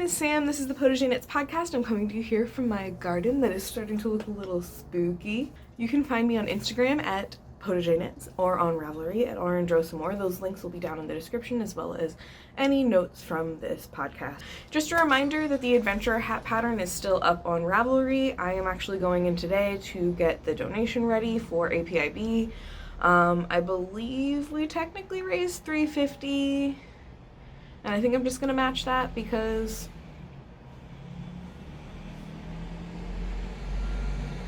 is Sam. This is the Potager podcast. I'm coming to you here from my garden that is starting to look a little spooky. You can find me on Instagram at Potager or on Ravelry at OrangeRosamore. Those links will be down in the description, as well as any notes from this podcast. Just a reminder that the adventure hat pattern is still up on Ravelry. I am actually going in today to get the donation ready for APIB. I believe we technically raised $350, and I think I'm just gonna match that because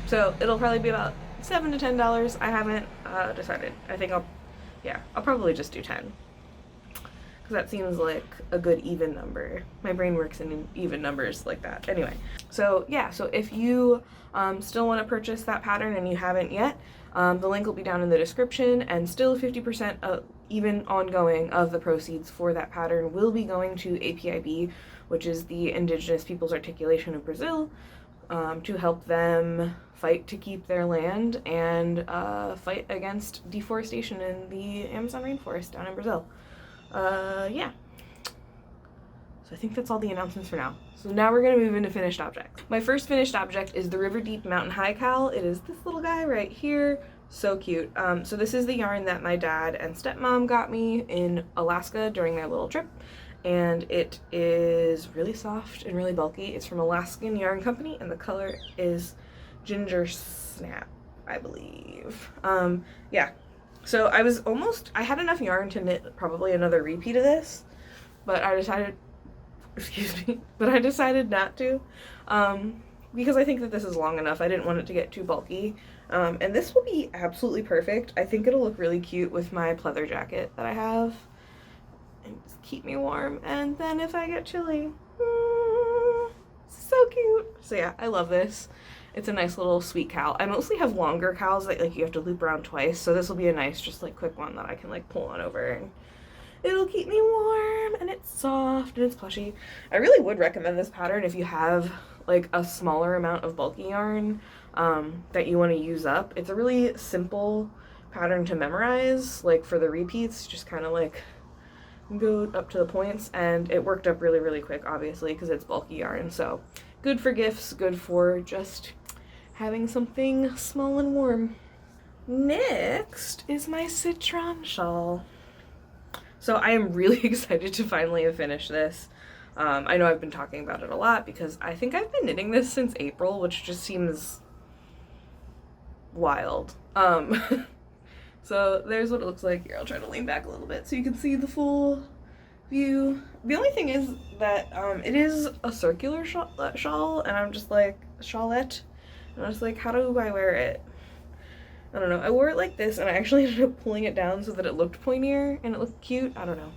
so it'll probably be about $7 to $10. I haven't decided. I think I'll probably just do 10 because that seems like a good even number. My brain works in even numbers like that. Anyway, so yeah, so if you still want to purchase that pattern and you haven't yet, the link will be down in the description, and still 50% even ongoing of the proceeds for that pattern will be going to APIB, which is the Indigenous Peoples Articulation of Brazil, to help them fight to keep their land and fight against deforestation in the Amazon rainforest down in Brazil. Yeah. So I think that's all the announcements for now. So now we're going to move into finished objects. My first finished object is the River Deep Mountain High Cowl. It is this little guy right here. So cute. So this is the yarn that my dad and stepmom got me in Alaska during their little trip. And it is really soft and really bulky. It's from Alaskan Yarn Company, and the color is Ginger Snap, I believe. Yeah. So I had enough yarn to knit probably another repeat of this, but I decided not to, because I think that this is long enough. I didn't want it to get too bulky, and this will be absolutely perfect. I think it'll look really cute with my pleather jacket that I have, and just keep me warm, and then if I get chilly, so cute. So yeah, I love this. It's a nice little sweet cowl. I mostly have longer cowls that like you have to loop around twice, so this will be a nice just like quick one that I can like pull on over, and it'll keep me warm, and it's soft, and it's plushy. I really would recommend this pattern if you have like a smaller amount of bulky yarn that you want to use up. It's a really simple pattern to memorize, like for the repeats, just kind of like go up to the points, and it worked up really, really quick, obviously, because it's bulky yarn. So good for gifts, good for just having something small and warm. Next is my Citron shawl. So I am really excited to finally have finished this. I know I've been talking about it a lot because I think I've been knitting this since April, which just seems wild. So there's what it looks like. Here, I'll try to lean back a little bit so you can see the full view. The only thing is that it is a circular shawl, and I'm just like, shawlette, and I was like, how do I wear it? I don't know. I wore it like this, and I actually ended up pulling it down so that it looked pointier and it looked cute. I don't know.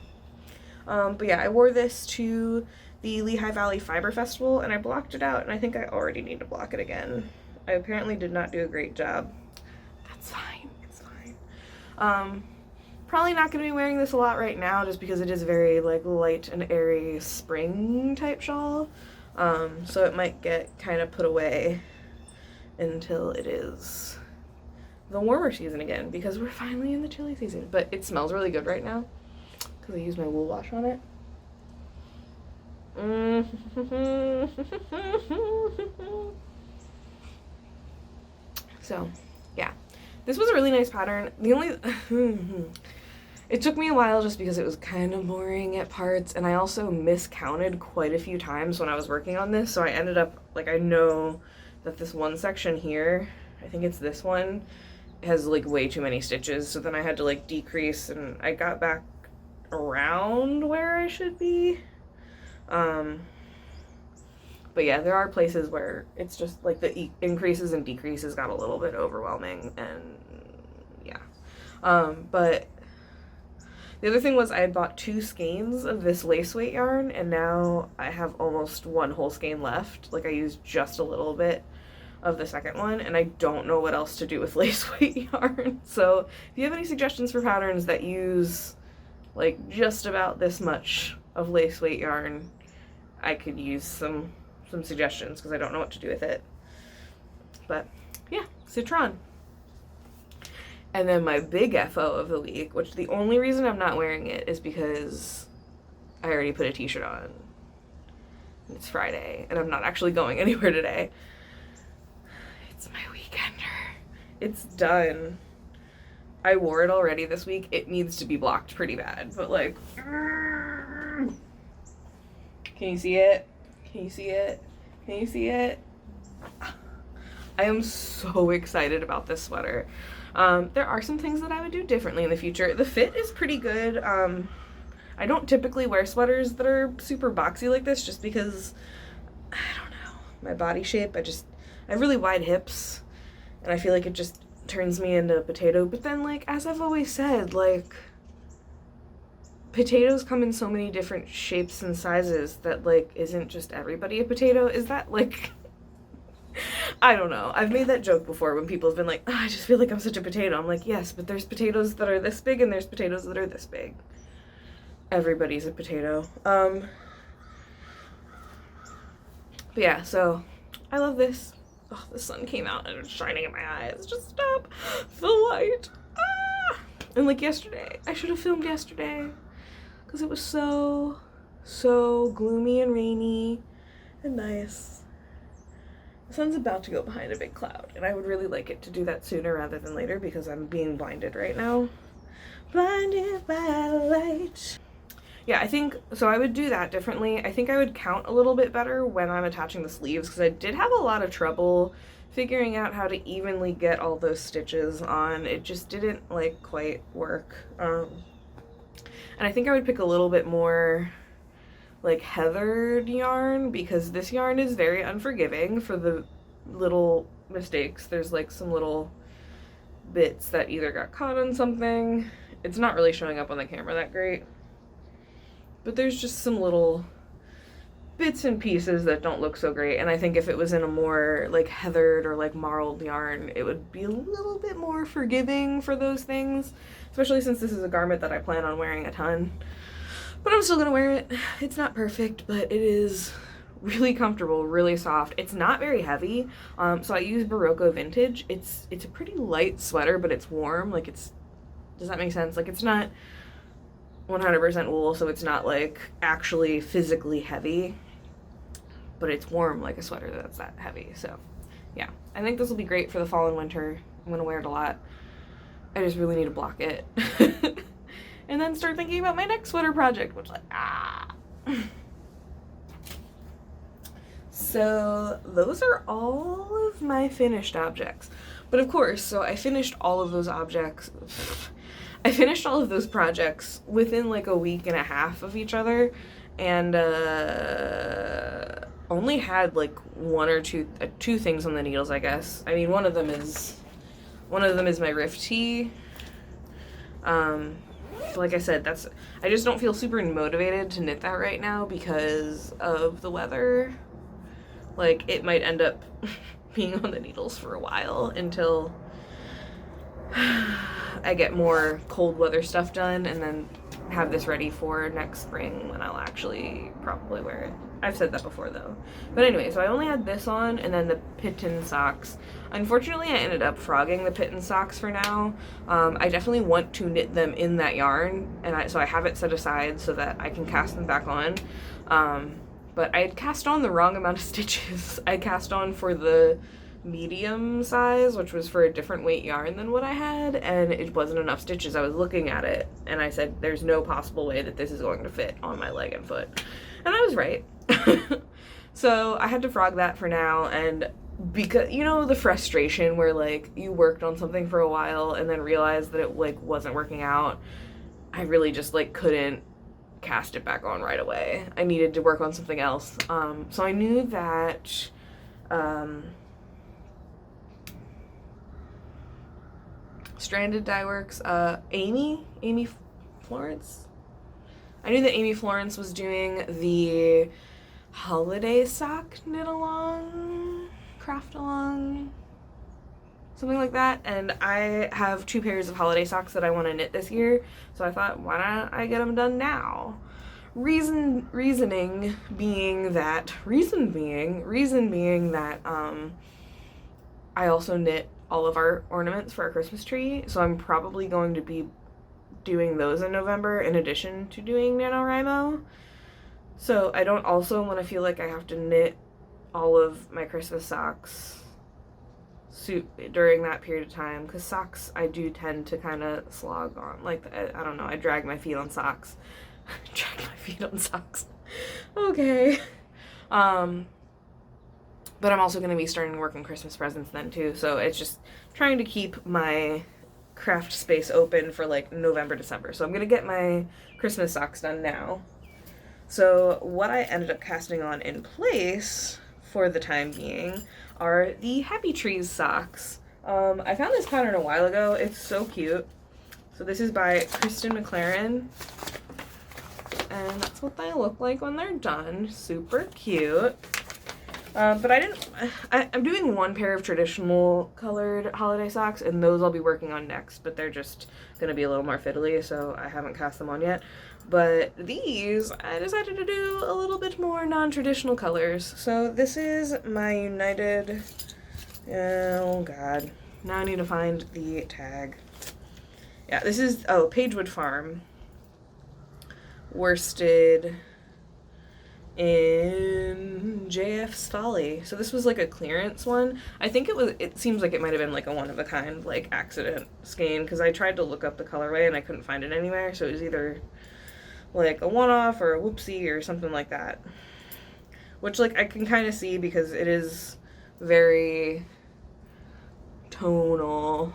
But yeah, I wore this to the Lehigh Valley Fiber Festival, and I blocked it out, and I think I already need to block it again. I apparently did not do a great job. That's fine. It's fine. Probably not going to be wearing this a lot right now just because it is very like light and airy spring type shawl. So it might get kind of put away until it is the warmer season again, because we're finally in the chilly season. But it smells really good right now because I used my wool wash on it. So yeah, this was a really nice pattern. The only it took me a while just because it was kind of boring at parts, and I also miscounted quite a few times when I was working on this, so I ended up like, I know that this one section here, I think it's this one, has like way too many stitches, so then I had to like decrease, and I got back around where I should be. But yeah, there are places where it's just like the increases and decreases got a little bit overwhelming, and yeah. But the other thing was I had bought 2 skeins of this lace weight yarn, and now I have almost 1 whole skein left. Like I used just a little bit of the second one, and I don't know what else to do with lace weight yarn. So if you have any suggestions for patterns that use like just about this much of lace weight yarn, I could use some suggestions because I don't know what to do with it. But yeah, Citron. And then my big FO of the week, which the only reason I'm not wearing it is because I already put a t-shirt on. It's Friday, and I'm not actually going anywhere today. It's my weekender. It's done. I wore it already this week. It needs to be blocked pretty bad, but like, can you see it? Can you see it? Can you see it? I am so excited about this sweater. There are some things that I would do differently in the future. The fit is pretty good. I don't typically wear sweaters that are super boxy like this just because, I don't know, my body shape. I have really wide hips, and I feel like it just turns me into a potato. But then, like, as I've always said, like, potatoes come in so many different shapes and sizes that, like, isn't just everybody a potato? Is that, like... I don't know. I've made that joke before when people have been like, oh, I just feel like I'm such a potato. I'm like, yes, but there's potatoes that are this big and there's potatoes that are this big. Everybody's a potato. But yeah, so I love this. Oh, the sun came out and it's shining in my eyes. Just stop the light. Ah! And like yesterday, I should have filmed yesterday because it was so gloomy and rainy and nice. The sun's about to go behind a big cloud, and I would really like it to do that sooner rather than later because I'm being blinded right now. Blinded by light. Yeah, I think, so I would do that differently. I think I would count a little bit better when I'm attaching the sleeves because I did have a lot of trouble figuring out how to evenly get all those stitches on. It just didn't, like, quite work. And I think I would pick a little bit more like heathered yarn because this yarn is very unforgiving for the little mistakes. There's like some little bits that either got caught on something. It's not really showing up on the camera that great, but there's just some little bits and pieces that don't look so great. And I think if it was in a more like heathered or like marled yarn, it would be a little bit more forgiving for those things, especially since this is a garment that I plan on wearing a ton. But I'm still gonna wear it. It's not perfect, but it is really comfortable, really soft. It's not very heavy. So I use Berroco Vintage. It's a pretty light sweater, but it's warm. Like does that make sense? Like it's not 100% wool, so it's not like actually physically heavy, but it's warm like a sweater that's that heavy. So yeah, I think this will be great for the fall and winter. I'm gonna wear it a lot. I just really need to block it. And then start thinking about my next sweater project, which So those are all of my finished objects. But of course, so I finished all of those objects. I finished all of those projects within like a week and a half of each other, and only had like one or two things on the needles, I guess. I mean, one of them is my Rift tee. Like I said, I just don't feel super motivated to knit that right now because of the weather. Like, it might end up being on the needles for a while until I get more cold weather stuff done and then have this ready for next spring when I'll actually probably wear it. I've said that before though. But anyway, so I only had this on and then the Pitten socks. Unfortunately, I ended up frogging the Pitten socks for now. I definitely want to knit them in that yarn, and so I have it set aside so that I can cast them back on. But I had cast on the wrong amount of stitches. I cast on for the medium size, which was for a different weight yarn than what I had, and it wasn't enough stitches. I was looking at it and I said, there's no possible way that this is going to fit on my leg and foot. And I was right. So I had to frog that for now, and because, you know, the frustration where like you worked on something for a while and then realized that it like wasn't working out, I really just like couldn't cast it back on right away. I needed to work on something else. So I knew that Stranded Dye Works, Amy Florence. I knew that Amy Florence was doing the holiday sock knit along, craft along, something like that, and I have 2 pairs of holiday socks that I want to knit this year, so I thought, why not I get them done now? Reason being that I also knit all of our ornaments for our Christmas tree, so I'm probably going to be doing those in November in addition to doing NaNoWriMo. So I don't also want to feel like I have to knit all of my Christmas socks during that period of time, because socks I do tend to kind of slog on. Like, I don't know, I drag my feet on socks. Drag my feet on socks. Okay. But I'm also going to be starting to work on Christmas presents then too, so it's just trying to keep my craft space open for like November, December. So I'm going to get my Christmas socks done now. So what I ended up casting on in place for the time being are the Happy Trees socks. I found this pattern a while ago. It's so cute. So this is by Kristen McLaren, and that's what they look like when they're done. Super cute. But I'm doing one pair of traditional colored holiday socks, and those I'll be working on next, but they're just gonna be a little more fiddly, so I haven't cast them on yet. But these, I decided to do a little bit more non-traditional colors. So this is my United, oh god, now I need to find the tag. Yeah, this is, oh, Pagewood Farm, worsted in JF's Folly. So this was like a clearance one. I think it seems like it might have been like a one-of-a-kind, like, accident skein, because I tried to look up the colorway and I couldn't find it anywhere, so it was either like a one-off or a whoopsie or something like that. Which, like, I can kind of see because it is very tonal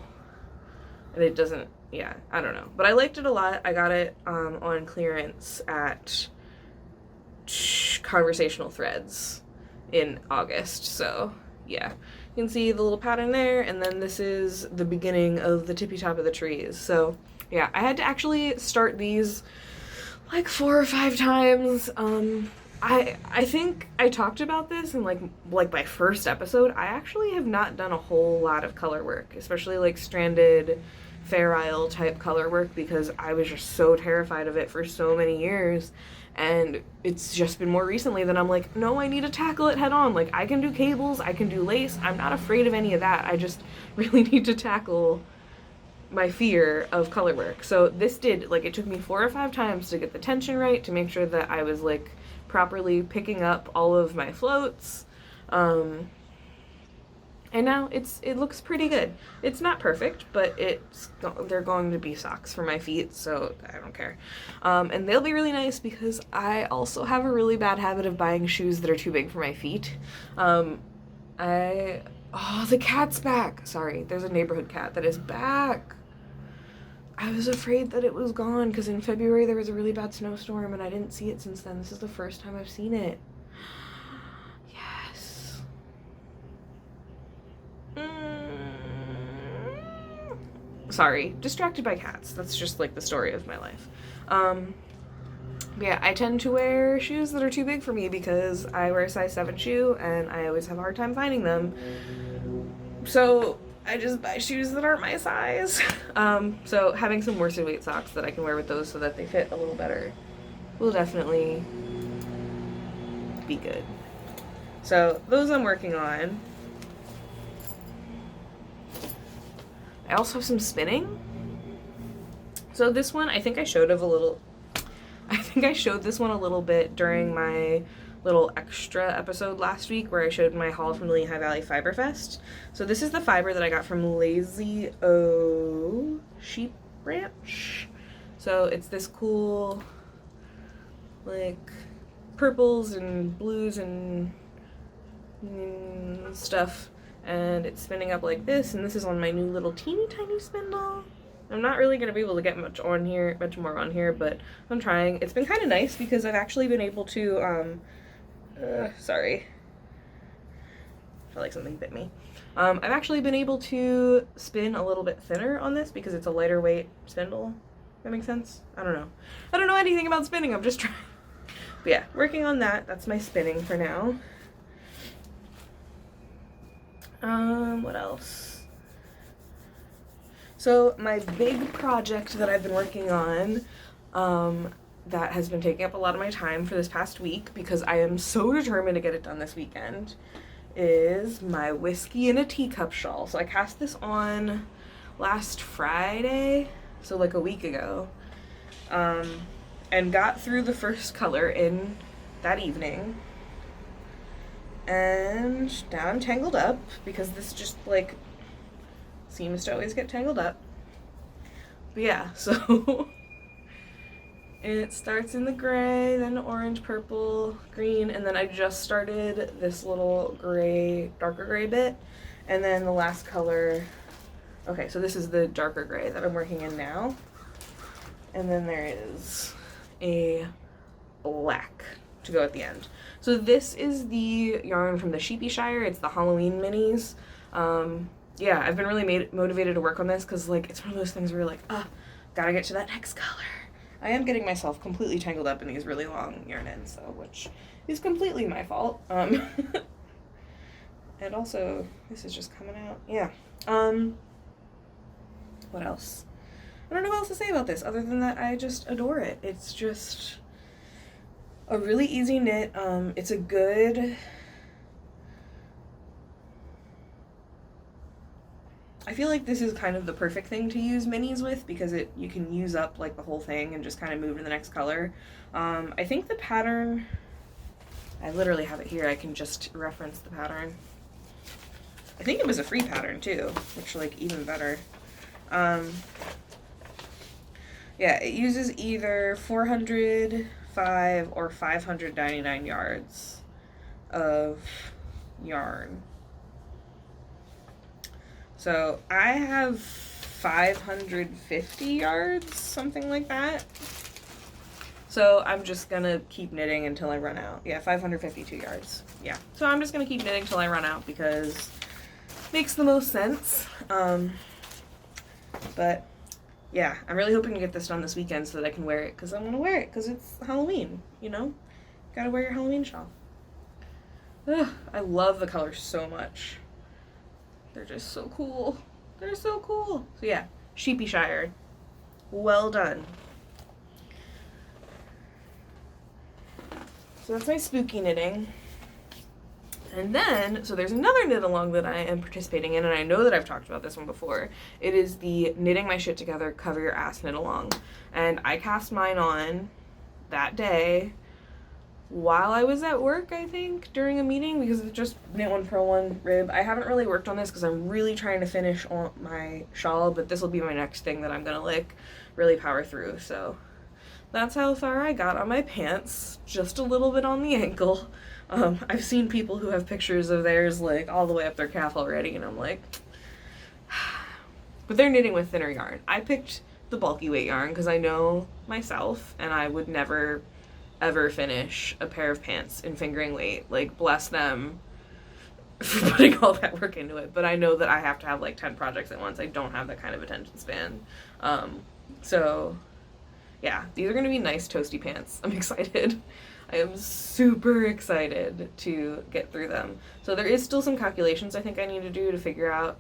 and it doesn't, yeah, I don't know. But I liked it a lot. I got it on clearance at Conversational Threads in August, so yeah. You can see the little pattern there, and then this is the beginning of the tippy top of the trees. So yeah, I had to actually start these like 4 or 5 times. I think I talked about this in like my first episode. I actually have not done a whole lot of color work, especially like stranded Fair Isle type color work, because I was just so terrified of it for so many years. And it's just been more recently that I'm like, no, I need to tackle it head on. Like, I can do cables, I can do lace. I'm not afraid of any of that. I just really need to tackle my fear of color work. So this did, like, it took me 4 or 5 times to get the tension right, to make sure that I was, like, properly picking up all of my floats. And now it looks pretty good. It's not perfect, but they're going to be socks for my feet, so I don't care. And they'll be really nice because I also have a really bad habit of buying shoes that are too big for my feet. Oh, the cat's back. Sorry, there's a neighborhood cat that is back. I was afraid that it was gone because in February there was a really bad snowstorm and I didn't see it since then. This is the first time I've seen it. Yes. Sorry, distracted by cats. That's just like the story of my life. Yeah, I tend to wear shoes that are too big for me because I wear a size 7 shoe and I always have a hard time finding them. So I just buy shoes that aren't my size. So having some worsted weight socks that I can wear with those so that they fit a little better will definitely be good. So those I'm working on. I also have some spinning. So this one, I think I showed this one a little bit during my little extra episode last week where I showed my haul from the Lehigh Valley Fiber Fest. So this is the fiber that I got from Lazy O Sheep Ranch. So it's this cool, like, purples and blues and stuff. And it's spinning up like this, and this is on my new little teeny tiny spindle. I'm not really going to be able to get much more on here, but I'm trying. It's been kind of nice because I've actually been able to, sorry. I felt like something bit me. I've actually been able to spin a little bit thinner on this because it's a lighter weight spindle. That makes sense? I don't know. I don't know anything about spinning, I'm just trying. But yeah, working on that. That's my spinning for now. What else? So my big project that I've been working on, that has been taking up a lot of my time for this past week because I am so determined to get it done this weekend, is my whiskey in a teacup shawl. So I cast this on last Friday, so like a week ago, and got through the first color in that evening. And now I'm tangled up because this just like seems to always get tangled up. But yeah, so it starts in the gray, then orange, purple, green, and then I just started this little gray, darker gray bit, and then the last color. Okay, so this is the darker gray that I'm working in now, and then there is a black to go at the end. So this is the yarn from the Sheepyshire. It's the Halloween minis. Yeah, I've been really motivated to work on this because like it's one of those things where you're like, gotta get to that next color. I am getting myself completely tangled up in these really long yarn ends, so which is completely my fault. And also this is just coming out. Yeah. What else? I don't know what else to say about this other than that I just adore it. It's just a really easy knit. It's a good, I feel like this is kind of the perfect thing to use minis with because you can use up like the whole thing and just kind of move to the next color. I think the pattern, I literally have it here, I can just reference the pattern. I think it was a free pattern too, which like even better. Yeah, it uses either 405 or 599 yards of yarn. So I have 550 yards, something like that. So I'm just gonna keep knitting until I run out. Yeah, 552 yards. Yeah, so I'm just gonna keep knitting till I run out because it makes the most sense. But yeah, I'm really hoping to get this done this weekend so that I can wear it because I want to wear it because it's Halloween, you know? Gotta wear your Halloween shawl. Ugh, I love the colors so much. They're just so cool. They're so cool. So yeah, Sheepyshire. Well done. So that's my spooky knitting. And then, so there's another knit along that I am participating in, and I know that I've talked about this one before. It is the Knitting My Shit Together Cover Your Ass Knit Along. And I cast mine on that day while I was at work, I think, during a meeting, because it's just knit one, purl one, rib. I haven't really worked on this because I'm really trying to finish on my shawl, but this will be my next thing that I'm gonna like really power through. So that's how far I got on my pants, just a little bit on the ankle. I've seen people who have pictures of theirs like all the way up their calf already, and I'm like, but they're knitting with thinner yarn. I picked the bulky weight yarn because I know myself and I would never ever finish a pair of pants in fingering weight. Like, bless them for putting all that work into it, but I know that I have to have like 10 projects at once. I don't have that kind of attention span. So yeah, these are gonna be nice toasty pants. I'm excited. I am super excited to get through them. So there is still some calculations I think I need to do to figure out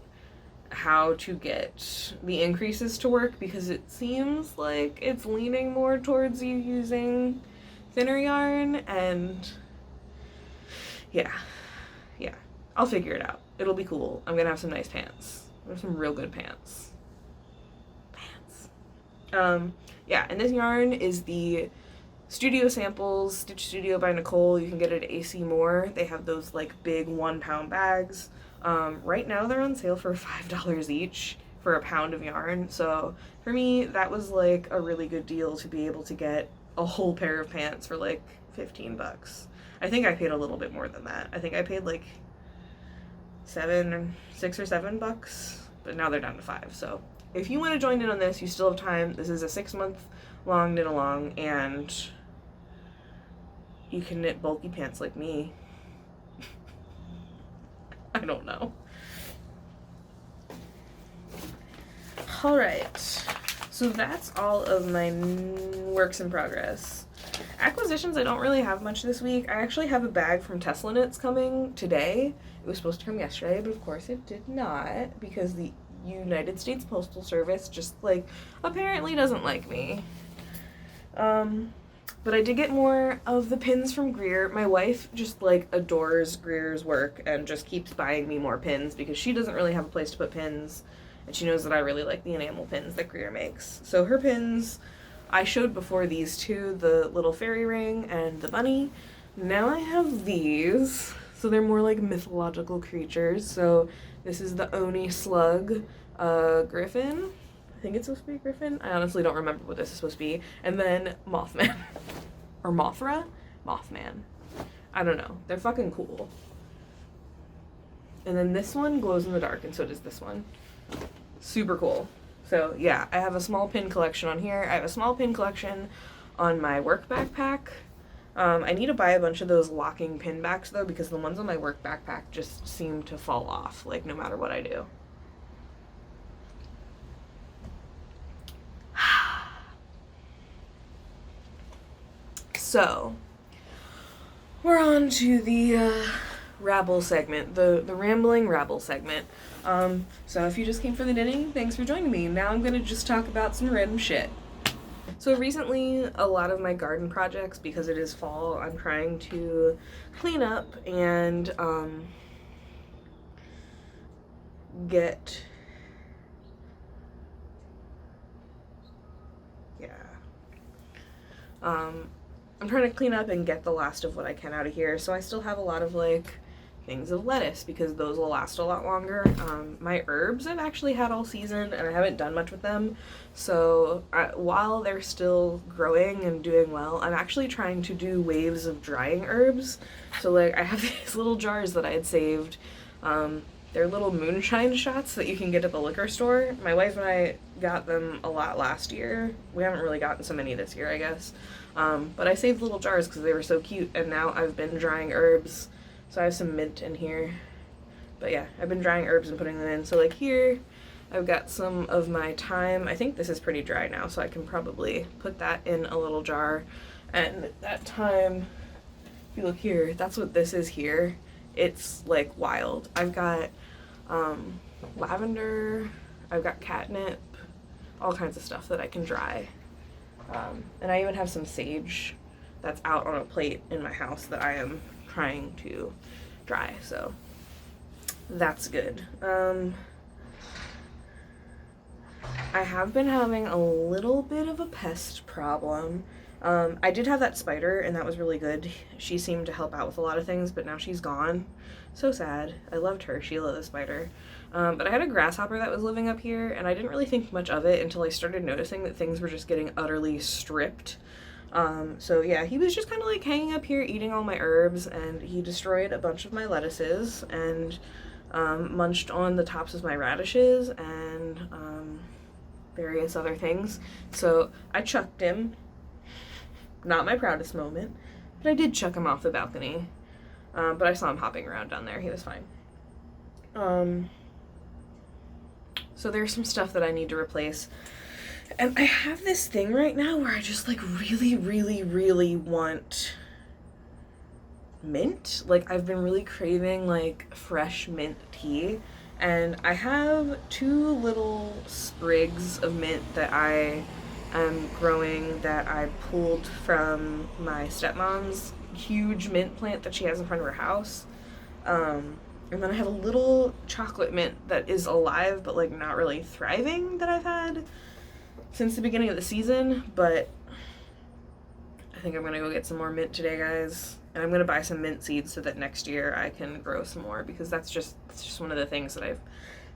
how to get the increases to work because it seems like it's leaning more towards you using thinner yarn, and yeah, I'll figure it out. It'll be cool. I'm gonna have some nice pants. Some real good pants. Yeah, and this yarn is the Studio Samples Stitch Studio by Nicole. You can get it at AC Moore. They have those like big 1 pound bags. Right now they're on sale for $5 each for a pound of yarn. So for me, that was like a really good deal to be able to get a whole pair of pants for like 15 bucks. I think I paid a little bit more than that. I think I paid like 6 or 7 bucks, but now they're down to 5. So if you want to join in on this, you still have time. This is a 6-month long knit along, and you can knit bulky pants like me. I don't know. Alright, so that's all of my works in progress. Acquisitions, I don't really have much this week. I actually have a bag from Tesla Knits coming today. It was supposed to come yesterday, but of course it did not because the United States Postal Service just like apparently doesn't like me. But I did get more of the pins from Greer. My wife just like adores Greer's work and just keeps buying me more pins because she doesn't really have a place to put pins, and she knows that I really like the enamel pins that Greer makes. So her pins, I showed before these two, the little fairy ring and the bunny. Now I have these. So they're more like mythological creatures. So this is the Oni slug, griffin. I think it's supposed to be a griffin. I honestly don't remember what this is supposed to be. And then Mothman. Or Mothra? Mothman. I don't know. They're fucking cool. And then this one glows in the dark, and so does this one. Super cool. So yeah, I have a small pin collection on here. I have a small pin collection on my work backpack. I need to buy a bunch of those locking pin backs though, because the ones on my work backpack just seem to fall off, like no matter what I do. So, we're on to the rabble segment, the rambling rabble segment. So if you just came for the knitting, thanks for joining me. Now I'm gonna just talk about some random shit. So recently, a lot of my garden projects, because it is fall, I'm trying to clean up and I'm trying to clean up and get the last of what I can out of here. So I still have a lot of like things of lettuce because those will last a lot longer. My herbs I've actually had all season and I haven't done much with them. So while they're still growing and doing well, I'm actually trying to do waves of drying herbs. So like I have these little jars that I had saved. They're little moonshine shots that you can get at the liquor store. My wife and I got them a lot last year. We haven't really gotten so many this year, I guess. But I saved little jars because they were so cute, and now I've been drying herbs. So I have some mint in here. But yeah, I've been drying herbs and putting them in. So like here, I've got some of my thyme. I think this is pretty dry now, so I can probably put that in a little jar. And that thyme, if you look here, that's what this is here. It's like wild. I've got lavender, I've got catnip, all kinds of stuff that I can dry. And I even have some sage that's out on a plate in my house that I am trying to dry, so that's good. I have been having a little bit of a pest problem. I did have that spider, and that was really good. She seemed to help out with a lot of things, but now she's gone. So sad. I loved her, Sheila the spider. But I had a grasshopper that was living up here, and I didn't really think much of it until I started noticing that things were just getting utterly stripped. So yeah, he was just kind of like hanging up here eating all my herbs, and he destroyed a bunch of my lettuces and munched on the tops of my radishes and various other things. So I chucked him. Not my proudest moment, but I did chuck him off the balcony. But I saw him hopping around down there. He was fine. So there's some stuff that I need to replace. And I have this thing right now where I just like really, really, really want mint. Like I've been really craving like fresh mint tea. And I have 2 little sprigs of mint that I am growing that I pulled from my stepmom's huge mint plant that she has in front of her house. And then I have a little chocolate mint that is alive but like not really thriving that I've had since the beginning of the season, but I think I'm gonna go get some more mint today, guys. And I'm gonna buy some mint seeds so that next year I can grow some more, because it's just one of the things that I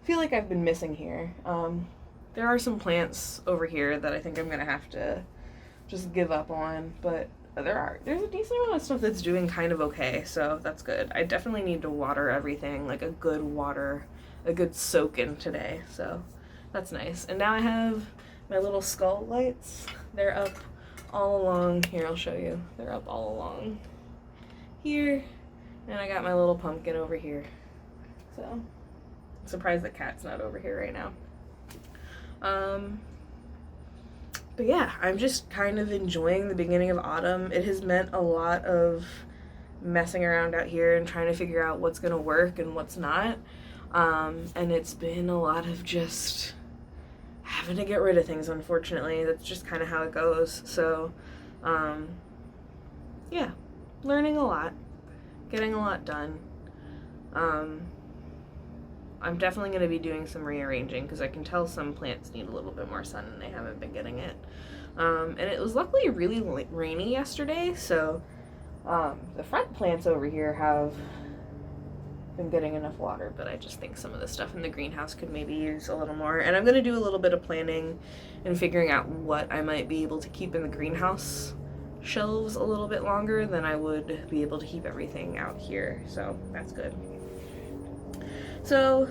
feel like I've been missing here. There are some plants over here that I think I'm gonna have to just give up on, but there's a decent amount of stuff that's doing kind of okay, so that's good. I definitely need to water everything, like a good soak in today, so that's nice. And now I have my little skull lights. They're up all along here. I'll show you. They're up all along here, and I got my little pumpkin over here. So I'm surprised the cat's not over here right now. But yeah, I'm just kind of enjoying the beginning of autumn. It has meant a lot of messing around out here and trying to figure out what's gonna work and what's not. And it's been a lot of just having to get rid of things, unfortunately. That's just kind of how it goes. So, yeah, learning a lot, getting a lot done. I'm definitely going to be doing some rearranging because I can tell some plants need a little bit more sun and they haven't been getting it. And it was luckily really rainy yesterday, so The front plants over here have been getting enough water, but I just think some of the stuff in the greenhouse could maybe use a little more. And I'm going to do a little bit of planning and figuring out what I might be able to keep in the greenhouse shelves a little bit longer than I would be able to keep everything out here. So that's good. So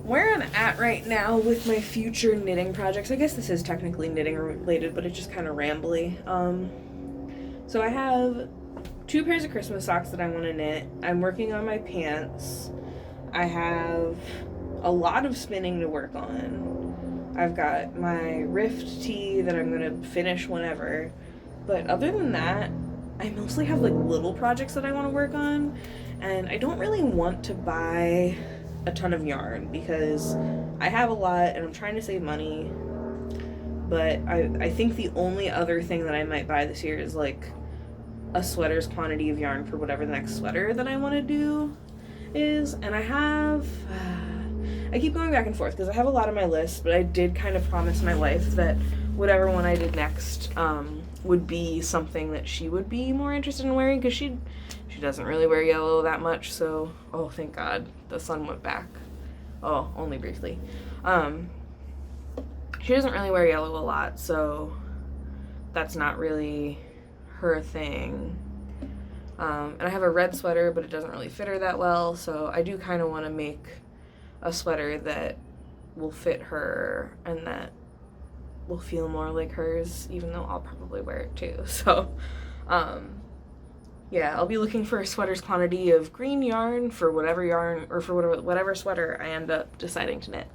where I'm at right now with my future knitting projects, I guess this is technically knitting related, but it's just kind of rambly. So I have 2 pairs of Christmas socks that I want to knit. I'm working on my pants. I have a lot of spinning to work on. I've got my Rift tee that I'm going to finish whenever. But other than that, I mostly have like little projects that I want to work on. And I don't really want to buy a ton of yarn because I have a lot and I'm trying to save money. But I think the only other thing that I might buy this year is like a sweater's quantity of yarn for whatever the next sweater that I want to do is. And I keep going back and forth because I have a lot on my list, but I did kind of promise my wife that whatever one I did next would be something that she would be more interested in wearing, because she doesn't really wear yellow that much. So, oh, thank God the sun went back. Oh, only briefly. She doesn't really wear yellow a lot, so that's not really her thing. And I have a red sweater, but it doesn't really fit her that well, so I do kind of want to make a sweater that will fit her and that will feel more like hers, even though I'll probably wear it too. So yeah, I'll be looking for a sweater's quantity of green yarn for whatever yarn, or for whatever sweater I end up deciding to knit.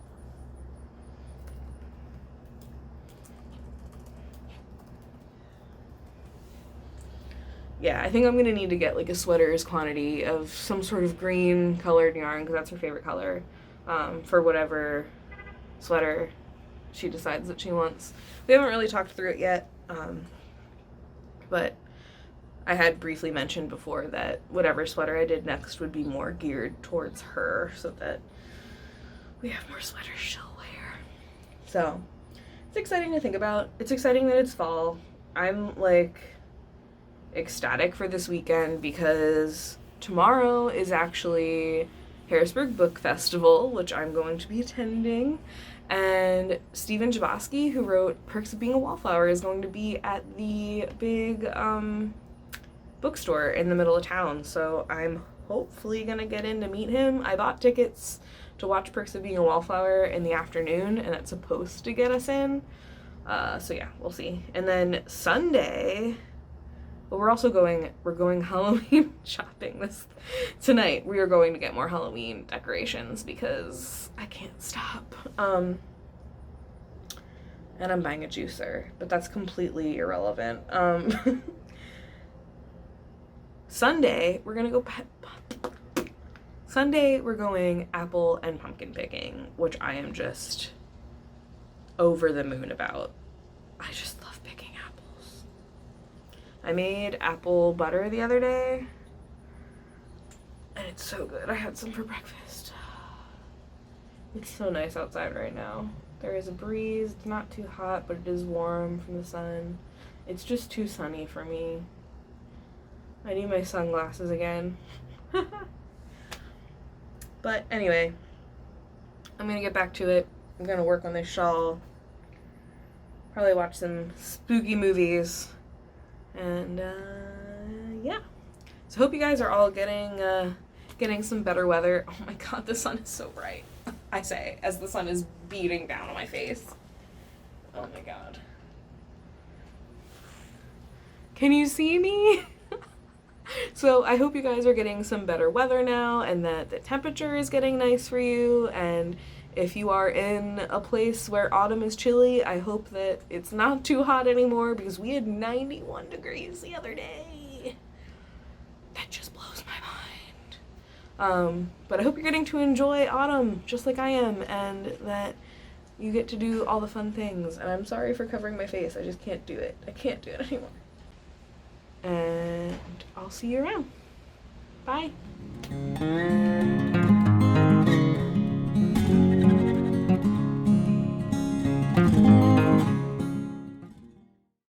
Yeah, I think I'm gonna need to get like a sweater's quantity of some sort of green colored yarn, because that's her favorite color, for whatever sweater she decides that she wants. We haven't really talked through it yet, but I had briefly mentioned before that whatever sweater I did next would be more geared towards her, so that we have more sweaters she'll wear. So it's exciting to think about. It's exciting that it's fall. I'm like ecstatic for this weekend because tomorrow is actually Harrisburg Book Festival, which I'm going to be attending, and Stephen Chbosky, who wrote Perks of Being a Wallflower, is going to be at the big bookstore in the middle of town, so I'm hopefully gonna get in to meet him. I bought tickets to watch Perks of Being a Wallflower in the afternoon, and that's supposed to get us in, so yeah, we'll see. And then Sunday, but we're going Halloween shopping tonight. We are going to get more Halloween decorations because I can't stop. And I'm buying a juicer, but that's completely irrelevant. Sunday, we're going apple and pumpkin picking, which I am just over the moon about. I just love picking apples. I made apple butter the other day, and it's so good. I had some for breakfast. It's so nice outside right now. There is a breeze. It's not too hot, but it is warm from the sun. It's just too sunny for me. I need my sunglasses again. But anyway, I'm gonna get back to it. I'm gonna work on this shawl. Probably watch some spooky movies. And yeah. So hope you guys are all getting some better weather. Oh my god, the sun is so bright. I say, as the sun is beating down on my face. Oh my god. Can you see me? So I hope you guys are getting some better weather now, and that the temperature is getting nice for you, and if you are in a place where autumn is chilly, I hope that it's not too hot anymore, because we had 91 degrees the other day. That just blows my mind. But I hope you're getting to enjoy autumn just like I am, and that you get to do all the fun things. And I'm sorry for covering my face. I just can't do it. I can't do it anymore. And I'll see you around. Bye.